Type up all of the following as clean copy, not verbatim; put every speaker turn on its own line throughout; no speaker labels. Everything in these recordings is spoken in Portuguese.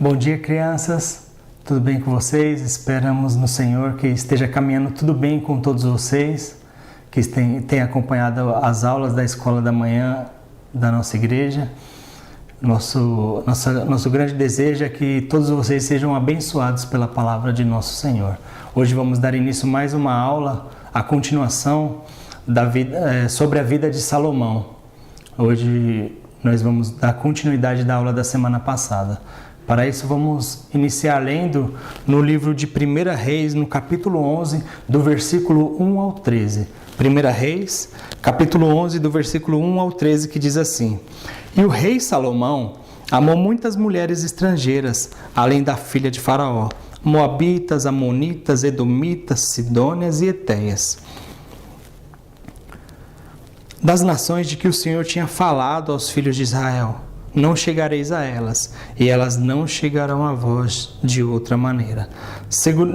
Bom dia, crianças. Tudo bem com vocês? Esperamos no Senhor que esteja caminhando tudo bem com todos vocês, que tenham acompanhado as aulas da escola da manhã da nossa igreja. Nosso grande desejo é que todos vocês sejam abençoados pela palavra de nosso Senhor. Hoje vamos dar início a mais uma aula, a continuação sobre a vida de Salomão. Hoje nós vamos dar continuidade da aula da semana passada. Para isso vamos iniciar lendo no livro de 1 Reis, no capítulo 11, do versículo 1 ao 13. 1 Reis, capítulo 11, do versículo 1 ao 13, que diz assim: E o rei Salomão amou muitas mulheres estrangeiras, além da filha de Faraó, moabitas, amonitas, edomitas, sidônias e etéias, das nações de que o Senhor tinha falado aos filhos de Israel. Não chegareis a elas, e elas não chegarão a vós de outra maneira.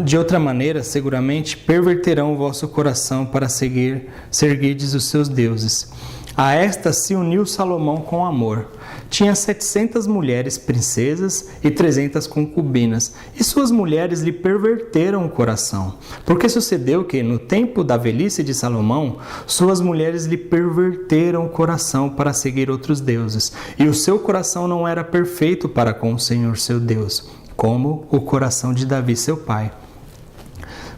De outra maneira, seguramente, perverterão o vosso coração para seguirdes os seus deuses. A estas se uniu Salomão com amor. Tinha 700 mulheres princesas e 300 concubinas, e suas mulheres lhe perverteram o coração. Porque sucedeu que, no tempo da velhice de Salomão, suas mulheres lhe perverteram o coração para seguir outros deuses, e o seu coração não era perfeito para com o Senhor seu Deus, como o coração de Davi seu pai.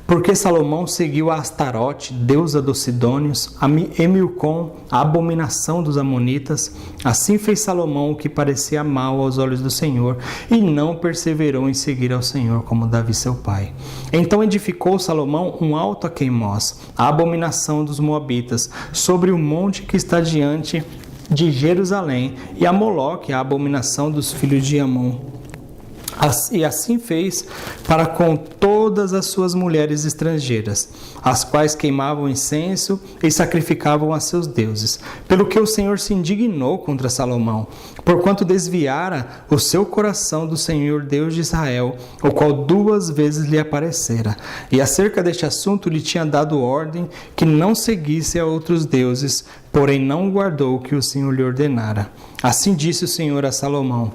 Porque Salomão seguiu a Astarote, deusa dos sidônios, a Emilcom, a abominação dos amonitas. Assim fez Salomão o que parecia mal aos olhos do Senhor, e não perseverou em seguir ao Senhor como Davi seu pai. Então edificou Salomão um alto a Queimós, a abominação dos moabitas, sobre o monte que está diante de Jerusalém, e a Moloque, a abominação dos filhos de Amon. E assim fez para com todas as suas mulheres estrangeiras, as quais queimavam incenso e sacrificavam a seus deuses. Pelo que o Senhor se indignou contra Salomão, porquanto desviara o seu coração do Senhor Deus de Israel, o qual 2 vezes lhe aparecera. E acerca deste assunto lhe tinha dado ordem que não seguisse a outros deuses, porém não guardou o que o Senhor lhe ordenara. Assim disse o Senhor a Salomão: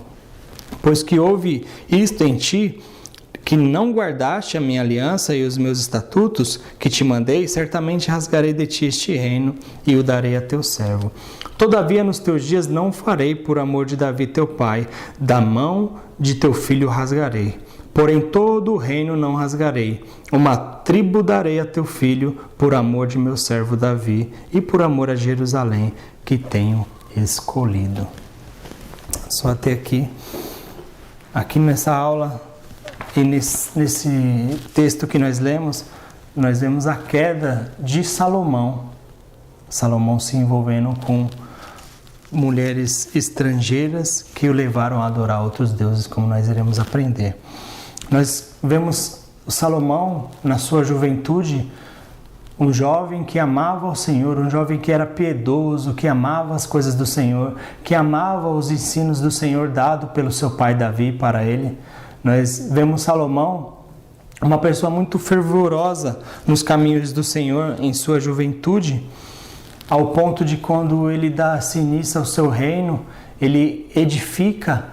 Pois que houve isto em ti, que não guardaste a minha aliança e os meus estatutos que te mandei, certamente rasgarei de ti este reino e o darei a teu servo. Todavia nos teus dias não farei por amor de Davi teu pai, da mão de teu filho rasgarei. Porém todo o reino não rasgarei, uma tribo darei a teu filho, por amor de meu servo Davi e por amor a Jerusalém, que tenho escolhido. Só até aqui. Aqui nessa aula e nesse texto que nós lemos, nós vemos a queda de Salomão. Salomão se envolvendo com mulheres estrangeiras que o levaram a adorar outros deuses, como nós iremos aprender. Nós vemos Salomão, na sua juventude, um jovem que amava o Senhor, um jovem que era piedoso, que amava as coisas do Senhor, que amava os ensinos do Senhor dado pelo seu pai Davi para ele. Nós vemos Salomão, uma pessoa muito fervorosa nos caminhos do Senhor em sua juventude, ao ponto de quando ele dá-se início ao seu reino, ele edifica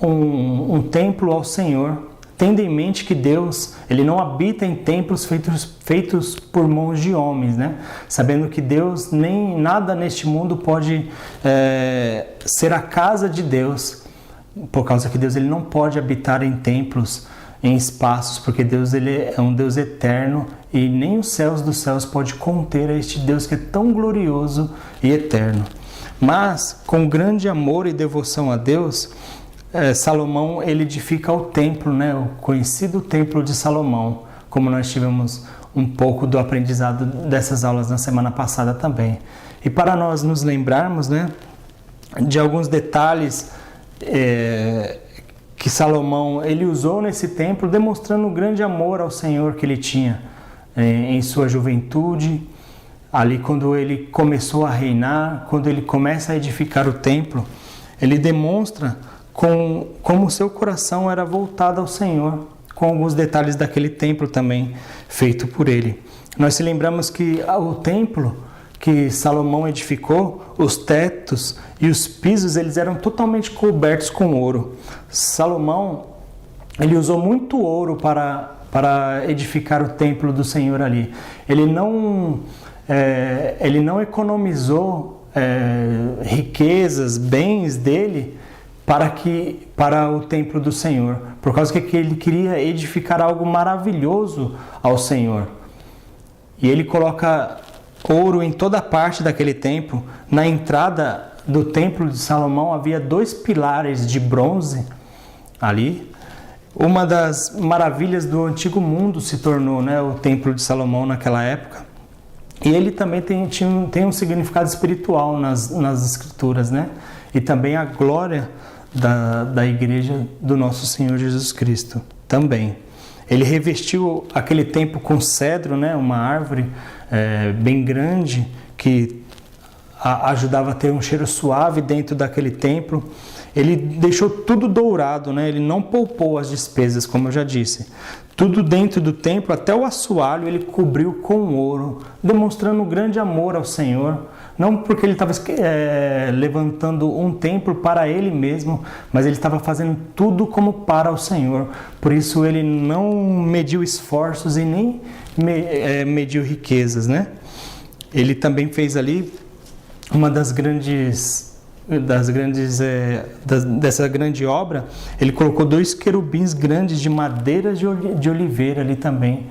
um templo ao Senhor, tendo em mente que Deus, ele não habita em templos feitos por mãos de homens, né? Sabendo que Deus, nem nada neste mundo pode ser a casa de Deus, por causa que Deus ele não pode habitar em templos, em espaços, porque Deus ele é um Deus eterno e nem os céus dos céus pode conter este Deus que é tão glorioso e eterno. Mas, com grande amor e devoção a Deus, Salomão ele edifica o templo, né? O conhecido templo de Salomão, como nós tivemos um pouco do aprendizado dessas aulas na semana passada também. E para nós nos lembrarmos, né, de alguns detalhes que Salomão ele usou nesse templo, demonstrando o grande amor ao Senhor que ele tinha em sua juventude, ali quando ele começou a reinar, quando ele começa a edificar o templo, ele demonstra como o seu coração era voltado ao Senhor, com alguns detalhes daquele templo também feito por ele. Nós se lembramos que o templo que Salomão edificou, os tetos e os pisos, eles eram totalmente cobertos com ouro. Salomão, ele usou muito ouro para edificar o templo do Senhor ali. Ele não economizou riquezas, bens dele para o templo do Senhor, por causa que ele queria edificar algo maravilhoso ao Senhor. E ele coloca ouro em toda parte daquele templo. Na entrada do templo de Salomão havia 2 pilares de bronze ali. Uma das maravilhas do antigo mundo se tornou, né, o templo de Salomão naquela época. E ele também tem um significado espiritual nas escrituras, né? E também a glória da igreja do nosso Senhor Jesus Cristo também. Ele revestiu aquele templo com cedro, né? Uma árvore bem grande que ajudava a ter um cheiro suave dentro daquele templo. Ele deixou tudo dourado, né? Ele não poupou as despesas, como eu já disse. Tudo dentro do templo, até o assoalho, ele cobriu com ouro, demonstrando um grande amor ao Senhor. Não porque ele estava levantando um templo para ele mesmo, mas ele estava fazendo tudo como para o Senhor. Por isso ele não mediu esforços e nem mediu riquezas, né? Ele também fez ali uma dessa grande obra. Ele colocou 2 querubins grandes de madeira de oliveira ali também,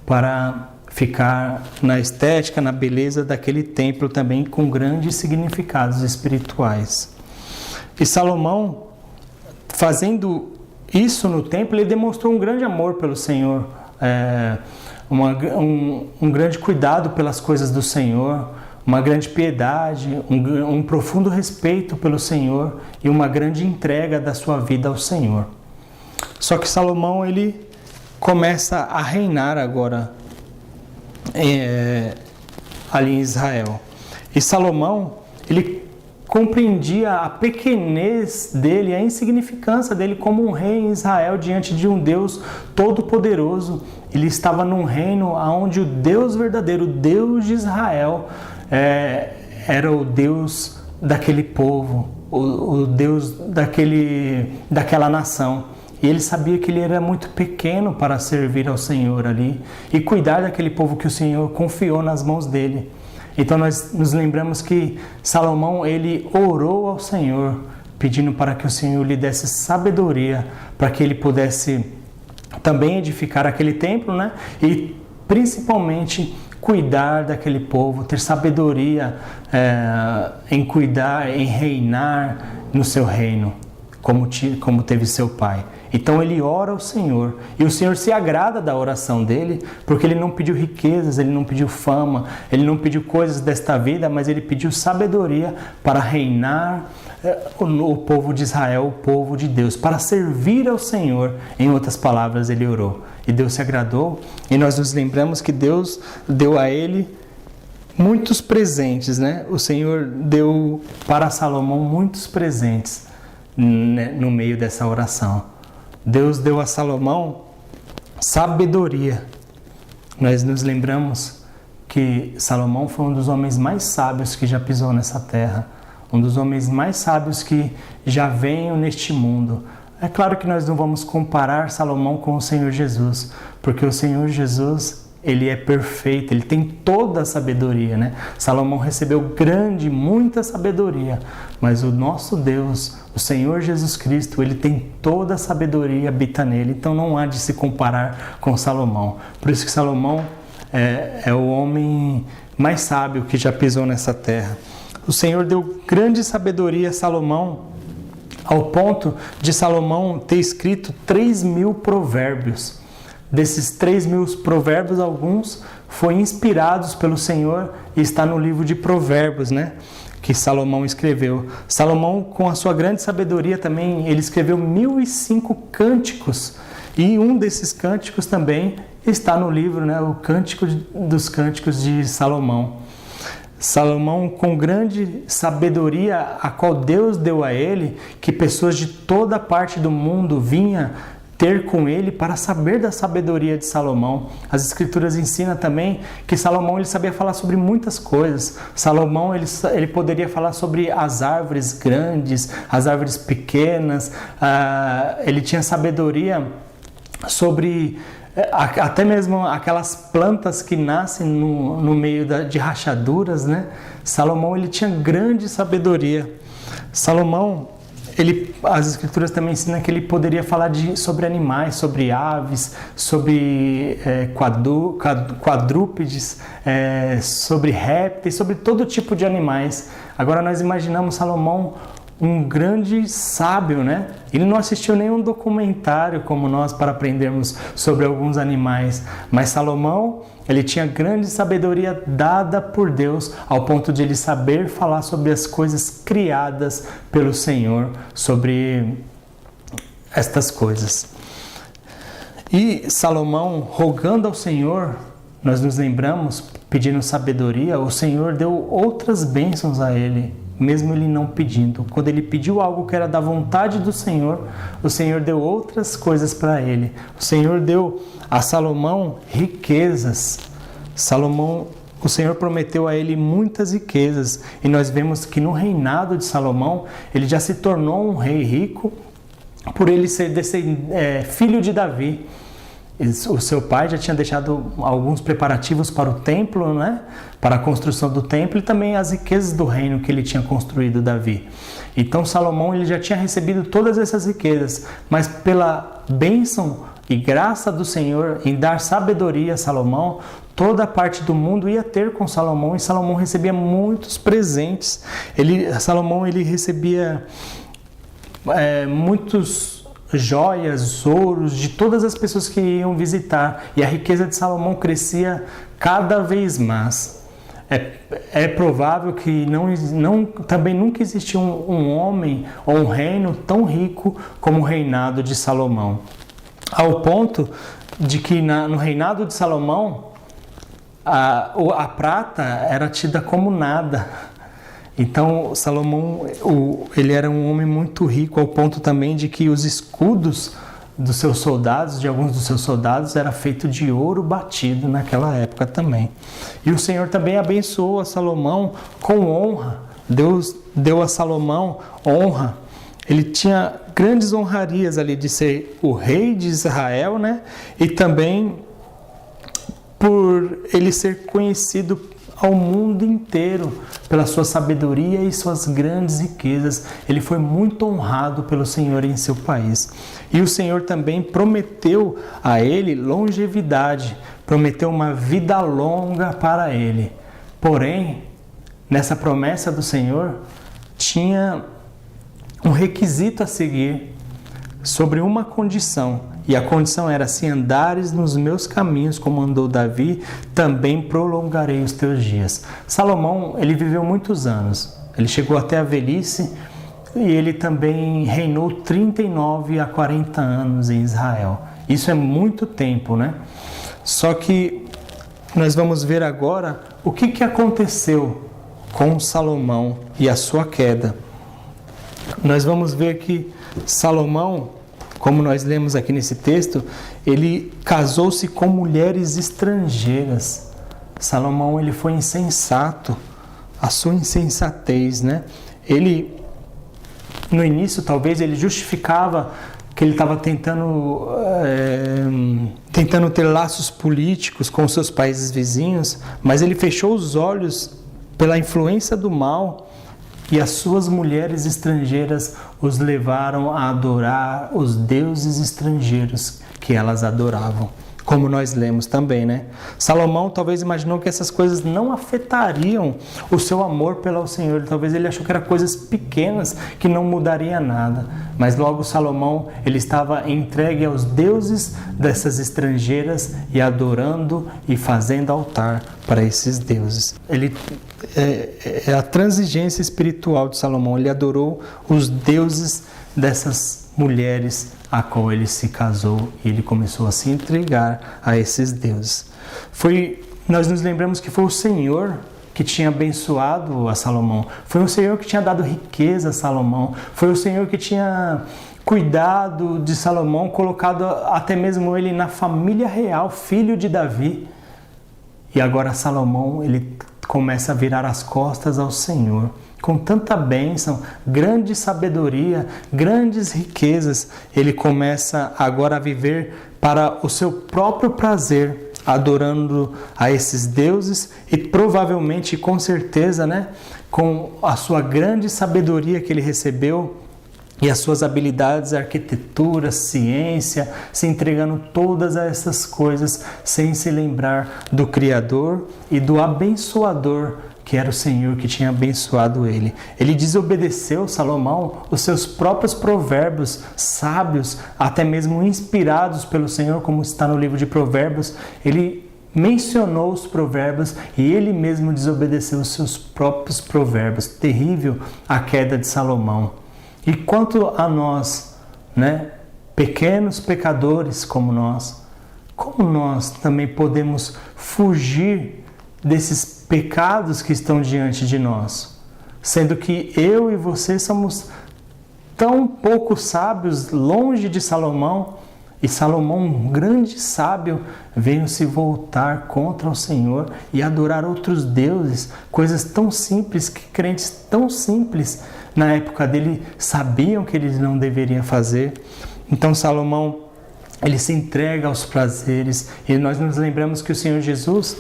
para ficar na estética, na beleza daquele templo também, com grandes significados espirituais. E Salomão, fazendo isso no templo, ele demonstrou um grande amor pelo Senhor, um grande cuidado pelas coisas do Senhor, uma grande piedade, um profundo respeito pelo Senhor e uma grande entrega da sua vida ao Senhor. Só que Salomão, ele começa a reinar agora ali em Israel. E Salomão, ele compreendia a pequenez dele, a insignificância dele como um rei em Israel diante de um Deus todo-poderoso. Ele estava num reino onde o Deus verdadeiro, o Deus de Israel, era o Deus daquele povo, o Deus daquela nação. E ele sabia que ele era muito pequeno para servir ao Senhor ali e cuidar daquele povo que o Senhor confiou nas mãos dele. Então nós nos lembramos que Salomão, ele orou ao Senhor, pedindo para que o Senhor lhe desse sabedoria, para que ele pudesse também edificar aquele templo, né? E principalmente cuidar daquele povo, ter sabedoria em cuidar, em reinar no seu reino, como teve seu pai. Então ele ora ao Senhor, e o Senhor se agrada da oração dele, porque ele não pediu riquezas, ele não pediu fama, ele não pediu coisas desta vida, mas ele pediu sabedoria para reinar o povo de Israel, o povo de Deus, para servir ao Senhor. Em outras palavras, ele orou, e Deus se agradou, e nós nos lembramos que Deus deu a ele muitos presentes, né? O Senhor deu para Salomão muitos presentes, né, no meio dessa oração. Deus deu a Salomão sabedoria. Nós nos lembramos que Salomão foi um dos homens mais sábios que já pisou nessa terra, um dos homens mais sábios que já veio neste mundo. É claro que nós não vamos comparar Salomão com o Senhor Jesus, porque o Senhor Jesus, ele é perfeito, ele tem toda a sabedoria, né? Salomão recebeu muita sabedoria, mas o nosso Deus, o Senhor Jesus Cristo, ele tem toda a sabedoria e habita nele, então não há de se comparar com Salomão. Por isso que Salomão é o homem mais sábio que já pisou nessa terra. O Senhor deu grande sabedoria a Salomão, ao ponto de Salomão ter escrito 3.000 provérbios. Desses 3.000 provérbios, alguns foram inspirados pelo Senhor e está no livro de Provérbios, né? Que Salomão escreveu. Salomão, com a sua grande sabedoria também, ele escreveu 1.005 cânticos. E um desses cânticos também está no livro, né? O Cântico dos Cânticos de Salomão. Salomão, com grande sabedoria, a qual Deus deu a ele, que pessoas de toda parte do mundo vinham ter com ele para saber da sabedoria de Salomão. As escrituras ensinam também que Salomão, ele sabia falar sobre muitas coisas. Salomão, ele poderia falar sobre as árvores grandes, as árvores pequenas. Ele tinha sabedoria sobre até mesmo aquelas plantas que nascem no meio de rachaduras, né? Salomão, ele tinha grande sabedoria. Salomão, as escrituras também ensinam que ele poderia falar sobre animais, sobre aves, sobre quadrúpedes, sobre répteis, sobre todo tipo de animais. Agora nós imaginamos Salomão um grande sábio, né? Ele não assistiu nenhum documentário como nós para aprendermos sobre alguns animais, mas Salomão, ele tinha grande sabedoria dada por Deus, ao ponto de ele saber falar sobre as coisas criadas pelo Senhor, sobre estas coisas. E Salomão, rogando ao Senhor, nós nos lembramos, pedindo sabedoria, o Senhor deu outras bênçãos a ele, mesmo ele não pedindo. Quando ele pediu algo que era da vontade do Senhor, o Senhor deu outras coisas para ele. O Senhor deu a Salomão riquezas. O Senhor prometeu a ele muitas riquezas. E nós vemos que no reinado de Salomão, ele já se tornou um rei rico, por ele ser filho de Davi. O seu pai já tinha deixado alguns preparativos para o templo, né? Para a construção do templo, e também as riquezas do reino que ele tinha construído, Davi. Então Salomão, ele já tinha recebido todas essas riquezas, mas pela bênção e graça do Senhor em dar sabedoria a Salomão, toda a parte do mundo ia ter com Salomão, e Salomão recebia muitos presentes. Salomão ele recebia muitos joias, ouros de todas as pessoas que iam visitar, e a riqueza de Salomão crescia cada vez mais. É provável que também nunca existiu um homem ou um reino tão rico como o reinado de Salomão, ao ponto de que no reinado de Salomão a prata era tida como nada. Então Salomão, ele era um homem muito rico, ao ponto também de que os escudos dos seus soldados, de alguns dos seus soldados, era feito de ouro batido naquela época também. E o Senhor também abençoou a Salomão com honra. Deus deu a Salomão honra. Ele tinha grandes honrarias ali de ser o rei de Israel, né? E também por ele ser conhecido ao mundo inteiro pela sua sabedoria e suas grandes riquezas. Ele foi muito honrado pelo Senhor em seu país. E o Senhor também prometeu a ele longevidade, prometeu uma vida longa para ele. Porém, nessa promessa do Senhor, tinha um requisito a seguir sobre uma condição. E a condição era: se andares nos meus caminhos, como andou Davi, também prolongarei os teus dias. Salomão, ele viveu muitos anos. Ele chegou até a velhice e ele também reinou 39 a 40 anos em Israel. Isso é muito tempo, né? Só que nós vamos ver agora o que aconteceu com Salomão e a sua queda. Nós vamos ver que Salomão, como nós lemos aqui nesse texto, ele casou-se com mulheres estrangeiras. Salomão, ele foi insensato, a sua insensatez, né? Ele, no início, talvez ele justificava que ele estava tentando ter laços políticos com seus países vizinhos, mas ele fechou os olhos pela influência do mal, e as suas mulheres estrangeiras os levaram a adorar os deuses estrangeiros que elas adoravam, como nós lemos também, né? Salomão talvez imaginou que essas coisas não afetariam o seu amor pelo Senhor. Talvez ele achou que eram coisas pequenas que não mudaria nada. Mas logo Salomão, ele estava entregue aos deuses dessas estrangeiras e adorando e fazendo altar para esses deuses. É a transigência espiritual de Salomão. Ele adorou os deuses dessas mulheres a qual ele se casou, e ele começou a se entregar a esses deuses. Nós nos lembramos que foi o Senhor que tinha abençoado a Salomão. Foi o Senhor que tinha dado riqueza a Salomão. Foi o Senhor que tinha cuidado de Salomão, colocado até mesmo ele na família real, filho de Davi. E agora Salomão, ele começa a virar as costas ao Senhor. Com tanta bênção, grande sabedoria, grandes riquezas, ele começa agora a viver para o seu próprio prazer, adorando a esses deuses e provavelmente, com certeza, né, com a sua grande sabedoria que ele recebeu e as suas habilidades, arquitetura, ciência, se entregando todas essas coisas sem se lembrar do Criador e do abençoador, que era o Senhor que tinha abençoado ele. Ele desobedeceu, Salomão, os seus próprios provérbios sábios, até mesmo inspirados pelo Senhor, como está no livro de Provérbios. Ele mencionou os provérbios e ele mesmo desobedeceu os seus próprios provérbios. Terrível a queda de Salomão. E quanto a nós, né, pequenos pecadores como nós também podemos fugir desses pecados que estão diante de nós? Sendo que eu e você somos tão pouco sábios, longe de Salomão, e Salomão, um grande sábio, veio se voltar contra o Senhor e adorar outros deuses, coisas tão simples que crentes tão simples na época dele sabiam que eles não deveriam fazer. Então Salomão, ele se entrega aos prazeres, e nós nos lembramos que o Senhor Jesus,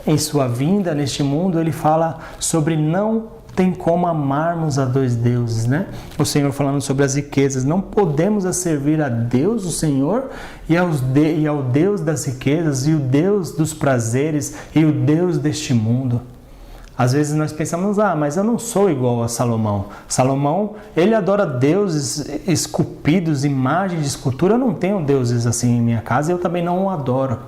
em sua vinda neste mundo, ele fala sobre não tem como amarmos a dois deuses, né? O Senhor falando sobre as riquezas. Não podemos servir a Deus, o Senhor, e ao Deus das riquezas, e o Deus dos prazeres, e o Deus deste mundo. Às vezes nós pensamos, mas eu não sou igual a Salomão. Salomão, ele adora deuses esculpidos, imagens de escultura. Eu não tenho deuses assim em minha casa, e eu também não o adoro.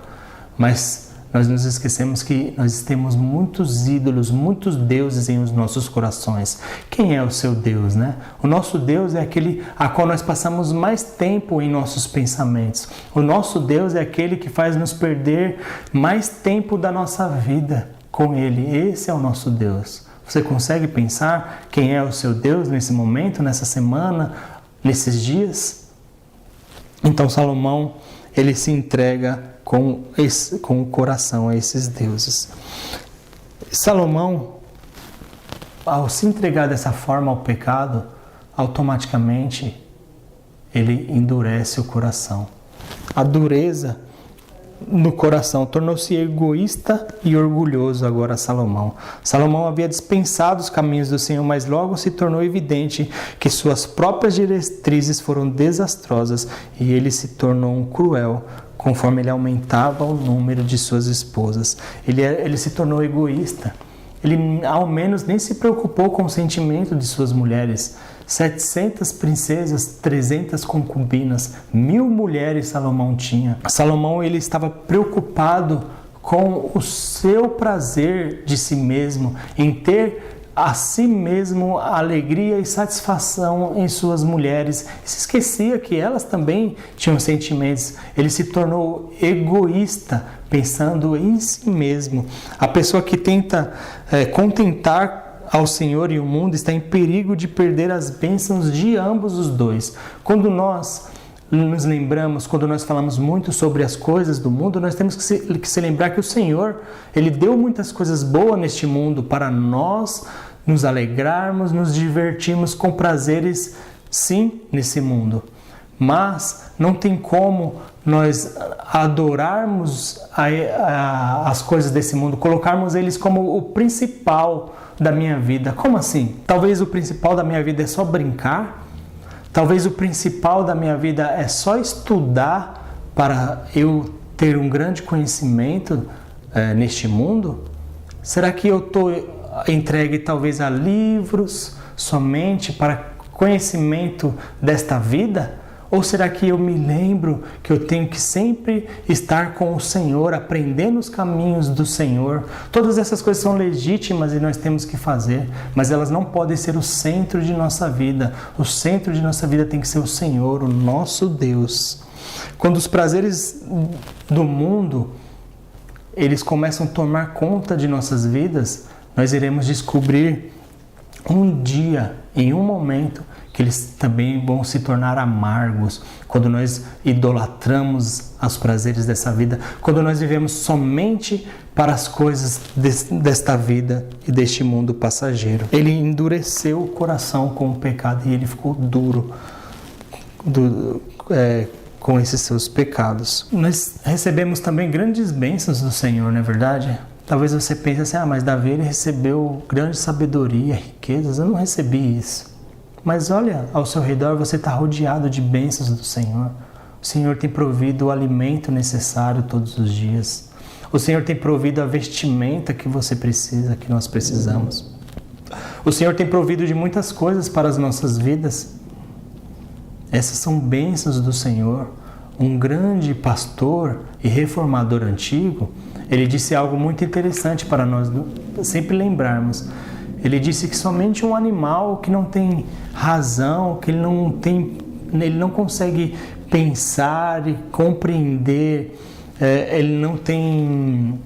Mas nós nos esquecemos que nós temos muitos ídolos, muitos deuses em os nossos corações. Quem é o seu Deus, né? O nosso Deus é aquele a qual nós passamos mais tempo em nossos pensamentos. O nosso Deus é aquele que faz nos perder mais tempo da nossa vida com Ele. Esse é o nosso Deus. Você consegue pensar quem é o seu Deus nesse momento, nessa semana, nesses dias? Então Salomão, ele se entrega com o coração a esses deuses. Salomão, ao se entregar dessa forma ao pecado, automaticamente ele endurece o coração. A dureza no coração tornou-se egoísta e orgulhoso agora Salomão. Salomão havia dispensado os caminhos do Senhor, mas logo se tornou evidente que suas próprias diretrizes foram desastrosas e ele se tornou um cruel, conforme ele aumentava o número de suas esposas. Ele se tornou egoísta. Ele, ao menos, nem se preocupou com o sentimento de suas mulheres. 700 princesas, 300 concubinas, 1000 mulheres Salomão tinha. Salomão, ele estava preocupado com o seu prazer de si mesmo, em ter a si mesmo alegria e satisfação em suas mulheres. Se esquecia que elas também tinham sentimentos. Ele se tornou egoísta, pensando em si mesmo. A pessoa que tenta contentar ao Senhor e o mundo está em perigo de perder as bênçãos de ambos os dois. Quando nós nos lembramos, quando nós falamos muito sobre as coisas do mundo, nós temos que se lembrar que o Senhor, Ele deu muitas coisas boas neste mundo para nós nos alegrarmos, nos divertirmos com prazeres, sim, nesse mundo. Mas não tem como nós adorarmos as coisas desse mundo, colocarmos eles como o principal da minha vida. Como assim? Talvez o principal da minha vida é só brincar? Talvez o principal da minha vida é só estudar para eu ter um grande conhecimento neste mundo? Será que eu estou entregue talvez a livros somente para conhecimento desta vida? Ou será que eu me lembro que eu tenho que sempre estar com o Senhor, aprendendo os caminhos do Senhor? Todas essas coisas são legítimas e nós temos que fazer, mas elas não podem ser o centro de nossa vida. O centro de nossa vida tem que ser o Senhor, o nosso Deus. Quando os prazeres do mundo, eles começam a tomar conta de nossas vidas, nós iremos descobrir um dia, em um momento, que eles também vão se tornar amargos, quando nós idolatramos os prazeres dessa vida, quando nós vivemos somente para as coisas desta vida e deste mundo passageiro. Ele endureceu o coração com o pecado e ele ficou duro com esses seus pecados. Nós recebemos também grandes bênçãos do Senhor, não é verdade? Talvez você pense assim, mas Davi ele recebeu grande sabedoria, riquezas. Eu não recebi isso. Mas olha, ao seu redor você está rodeado de bênçãos do Senhor. O Senhor tem provido o alimento necessário todos os dias. O Senhor tem provido a vestimenta que você precisa, que nós precisamos. O Senhor tem provido de muitas coisas para as nossas vidas. Essas são bênçãos do Senhor. Um grande pastor e reformador antigo, ele disse algo muito interessante para nós sempre lembrarmos. Ele disse que somente um animal que não tem razão, que ele não consegue pensar e compreender, ele não tem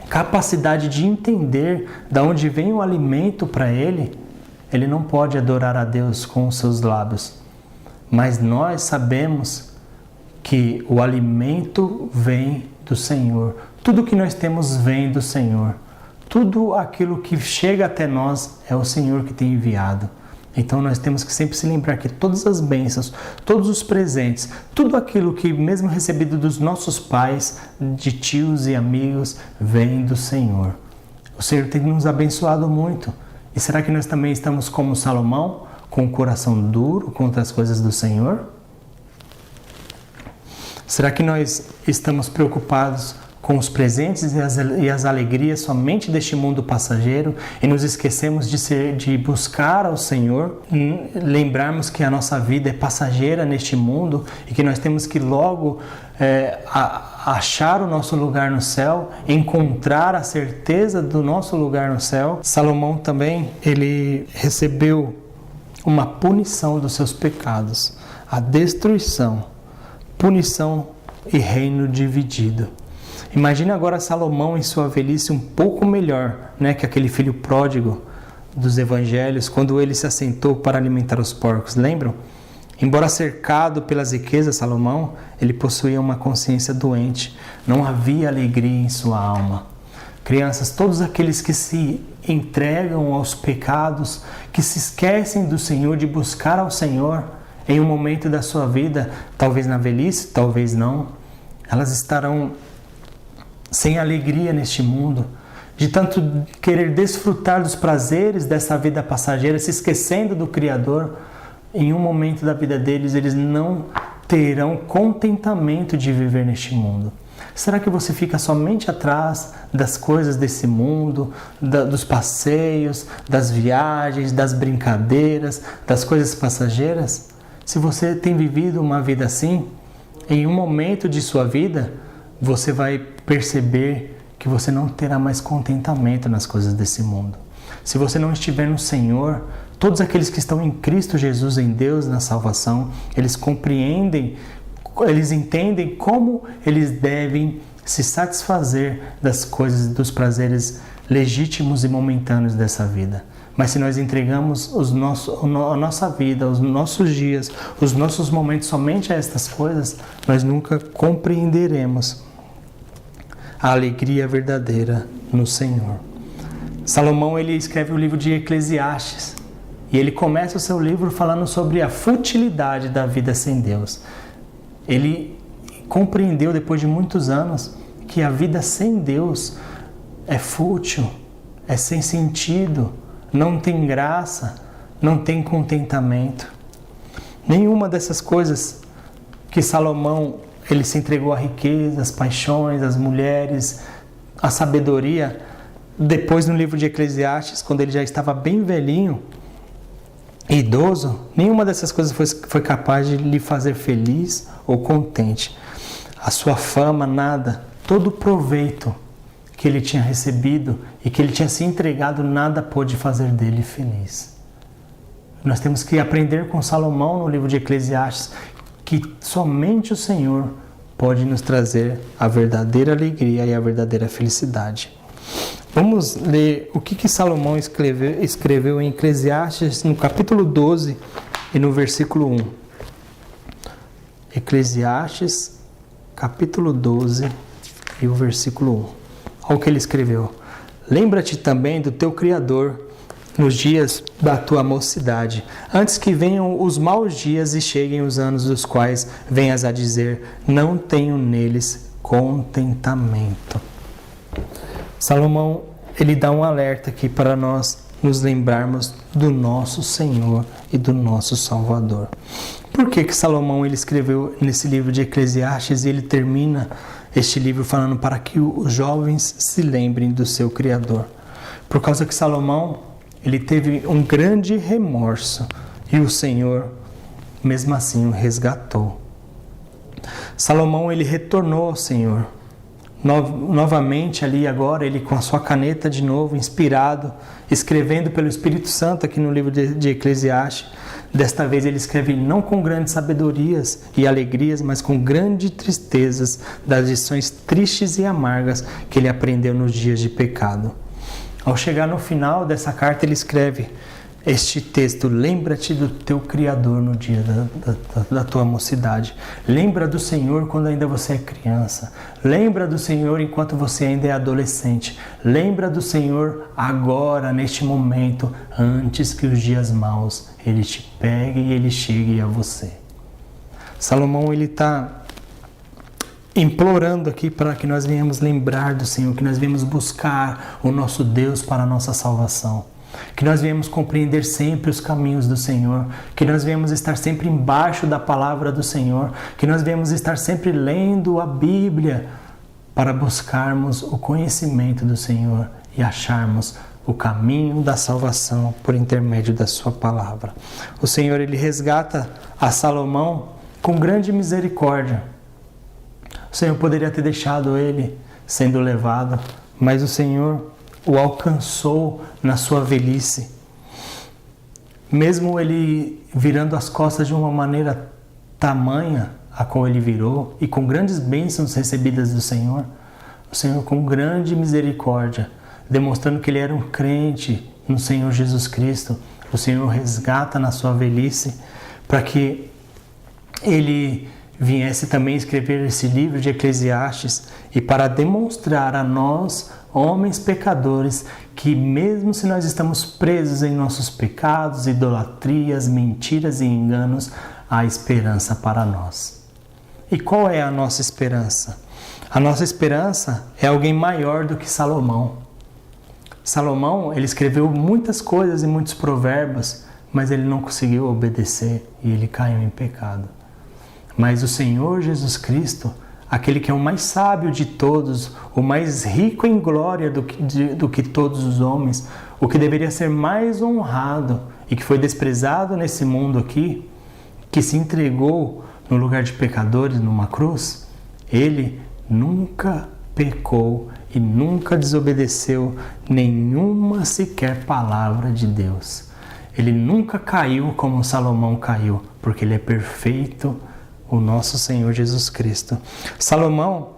capacidade de entender de onde vem o alimento para ele não pode adorar a Deus com os seus lábios. Mas nós sabemos que o alimento vem do Senhor. Tudo que nós temos vem do Senhor. Tudo aquilo que chega até nós é o Senhor que tem enviado. Então nós temos que sempre se lembrar que todas as bênçãos, todos os presentes, tudo aquilo que mesmo recebido dos nossos pais, de tios e amigos, vem do Senhor. O Senhor tem nos abençoado muito. E será que nós também estamos como Salomão, com o coração duro contra as coisas do Senhor? Será que nós estamos preocupados com os presentes e as alegrias somente deste mundo passageiro e nos esquecemos de buscar ao Senhor, lembrarmos que a nossa vida é passageira neste mundo e que nós temos que logo achar o nosso lugar no céu, encontrar a certeza do nosso lugar no céu? Salomão também, ele recebeu uma punição dos seus pecados, a destruição, punição e reino dividido. Imagine agora Salomão em sua velhice um pouco melhor, que aquele filho pródigo dos evangelhos, quando ele se assentou para alimentar os porcos. Lembram? Embora cercado pelas riquezas, Salomão, ele possuía uma consciência doente. Não havia alegria em sua alma. Crianças, todos aqueles que se entregam aos pecados, que se esquecem do Senhor, de buscar ao Senhor em um momento da sua vida, talvez na velhice, talvez não, elas estarão sem alegria neste mundo, de tanto querer desfrutar dos prazeres dessa vida passageira, se esquecendo do Criador. Em um momento da vida deles, eles não terão contentamento de viver neste mundo. Será que você fica somente atrás das coisas desse mundo, dos passeios, das viagens, das brincadeiras, das coisas passageiras? Se você tem vivido uma vida assim, em um momento de sua vida, você vai perceber que você não terá mais contentamento nas coisas desse mundo. Se você não estiver no Senhor, todos aqueles que estão em Cristo Jesus, em Deus, na salvação, eles compreendem, eles entendem como eles devem se satisfazer das coisas, dos prazeres legítimos e momentâneos dessa vida. Mas se nós entregamos a nossa vida, os nossos dias, os nossos momentos somente a estas coisas, nós nunca compreenderemos a alegria verdadeira no Senhor. Salomão, ele escreve o livro de Eclesiastes e ele começa o seu livro falando sobre a futilidade da vida sem Deus. Ele compreendeu depois de muitos anos que a vida sem Deus é fútil, é sem sentido, não tem graça, não tem contentamento. Nenhuma dessas coisas que Salomão, ele se entregou à riqueza, às paixões, às mulheres, à sabedoria. Depois, no livro de Eclesiastes, quando ele já estava bem velhinho, idoso, nenhuma dessas coisas foi capaz de lhe fazer feliz ou contente. A sua fama, nada. Todo o proveito que ele tinha recebido e que ele tinha se entregado, nada pôde fazer dele feliz. Nós temos que aprender com Salomão no livro de Eclesiastes que somente o Senhor pode nos trazer a verdadeira alegria e a verdadeira felicidade. Vamos ler o que Salomão escreveu em Eclesiastes, no capítulo 12 e no versículo 1. Eclesiastes, capítulo 12 e o versículo 1. Olha o que ele escreveu. Lembra-te também do teu Criador nos dias da tua mocidade, antes que venham os maus dias e cheguem os anos dos quais venhas a dizer, não tenho neles contentamento. Salomão, ele dá um alerta aqui para nós nos lembrarmos do nosso Senhor e do nosso Salvador. Por que Salomão ele escreveu nesse livro de Eclesiastes e ele termina este livro falando para que os jovens se lembrem do seu Criador? Por causa que Salomão, ele teve um grande remorso e o Senhor, mesmo assim, o resgatou. Salomão, ele retornou ao Senhor. Novamente ali agora, ele com a sua caneta de novo, inspirado, escrevendo pelo Espírito Santo aqui no livro de Eclesiastes. Desta vez ele escreve não com grandes sabedorias e alegrias, mas com grandes tristezas das lições tristes e amargas que ele aprendeu nos dias de pecado. Ao chegar no final dessa carta, ele escreve este texto: lembra-te do teu Criador no dia da tua mocidade. Lembra do Senhor quando ainda você é criança. Lembra do Senhor enquanto você ainda é adolescente. Lembra do Senhor agora, neste momento, antes que os dias maus Ele te pegue e Ele chegue a você. Salomão, ele está implorando aqui para que nós venhamos lembrar do Senhor, que nós venhamos buscar o nosso Deus para a nossa salvação. Que nós venhamos compreender sempre os caminhos do Senhor, que nós venhamos estar sempre embaixo da palavra do Senhor, que nós venhamos estar sempre lendo a Bíblia para buscarmos o conhecimento do Senhor e acharmos o caminho da salvação por intermédio da sua palavra. O Senhor, ele resgata a Salomão com grande misericórdia. O Senhor poderia ter deixado ele sendo levado, mas o Senhor o alcançou na sua velhice. Mesmo ele virando as costas de uma maneira tamanha a qual ele virou, e com grandes bênçãos recebidas do Senhor, o Senhor com grande misericórdia, demonstrando que ele era um crente no Senhor Jesus Cristo, o Senhor resgata na sua velhice, para que ele viesse também escrever esse livro de Eclesiastes, e para demonstrar a nós, homens pecadores, que mesmo se nós estamos presos em nossos pecados, idolatrias, mentiras e enganos, há esperança para nós. E qual é a nossa esperança? A nossa esperança é alguém maior do que Salomão. Salomão, ele escreveu muitas coisas e muitos provérbios, mas ele não conseguiu obedecer e ele caiu em pecado. Mas o Senhor Jesus Cristo, aquele que é o mais sábio de todos, o mais rico em glória do que todos os homens, o que deveria ser mais honrado e que foi desprezado nesse mundo aqui, que se entregou no lugar de pecadores numa cruz, ele nunca pecou e nunca desobedeceu nenhuma sequer palavra de Deus. Ele nunca caiu como Salomão caiu, porque ele é perfeito, o nosso Senhor Jesus Cristo. Salomão,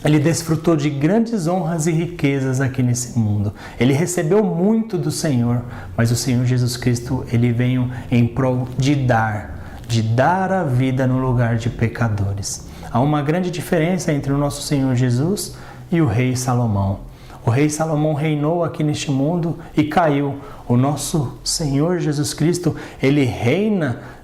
ele desfrutou de grandes honras e riquezas aqui nesse mundo. Ele recebeu muito do Senhor, mas o Senhor Jesus Cristo, ele veio em prol de dar a vida no lugar de pecadores. Há uma grande diferença entre o nosso Senhor Jesus e o rei Salomão. O rei Salomão reinou aqui neste mundo e caiu. O nosso Senhor Jesus Cristo, ele reina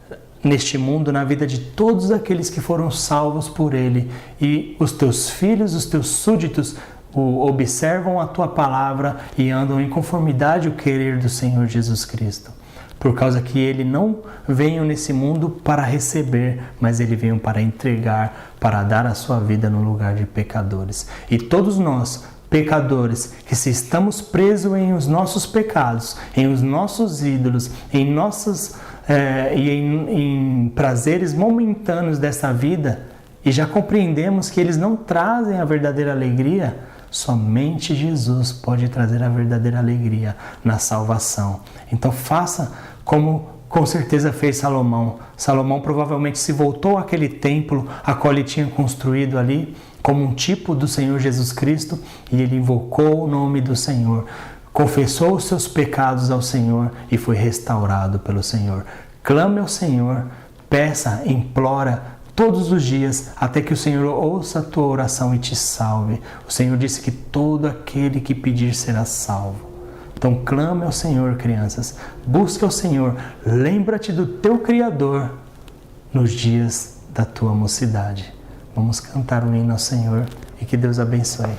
neste mundo, na vida de todos aqueles que foram salvos por ele, e os teus filhos, os teus súditos, observam a tua palavra e andam em conformidade ao querer do Senhor Jesus Cristo. Por causa que ele não veio nesse mundo para receber, mas ele veio para entregar, para dar a sua vida no lugar de pecadores. E todos nós, pecadores, que se estamos presos em os nossos pecados, em os nossos ídolos, em nossas e em prazeres momentâneos dessa vida, e já compreendemos que eles não trazem a verdadeira alegria, somente Jesus pode trazer a verdadeira alegria na salvação. Então faça como com certeza fez Salomão. Salomão provavelmente se voltou àquele templo a qual ele tinha construído ali, como um tipo do Senhor Jesus Cristo, e ele invocou o nome do Senhor, confessou os seus pecados ao Senhor e foi restaurado pelo Senhor. Clame ao Senhor, peça, implora todos os dias, até que o Senhor ouça a tua oração e te salve. O Senhor disse que todo aquele que pedir será salvo. Então clame ao Senhor, crianças. Busque ao Senhor. Lembra-te do teu Criador nos dias da tua mocidade. Vamos cantar um hino ao Senhor e que Deus abençoe.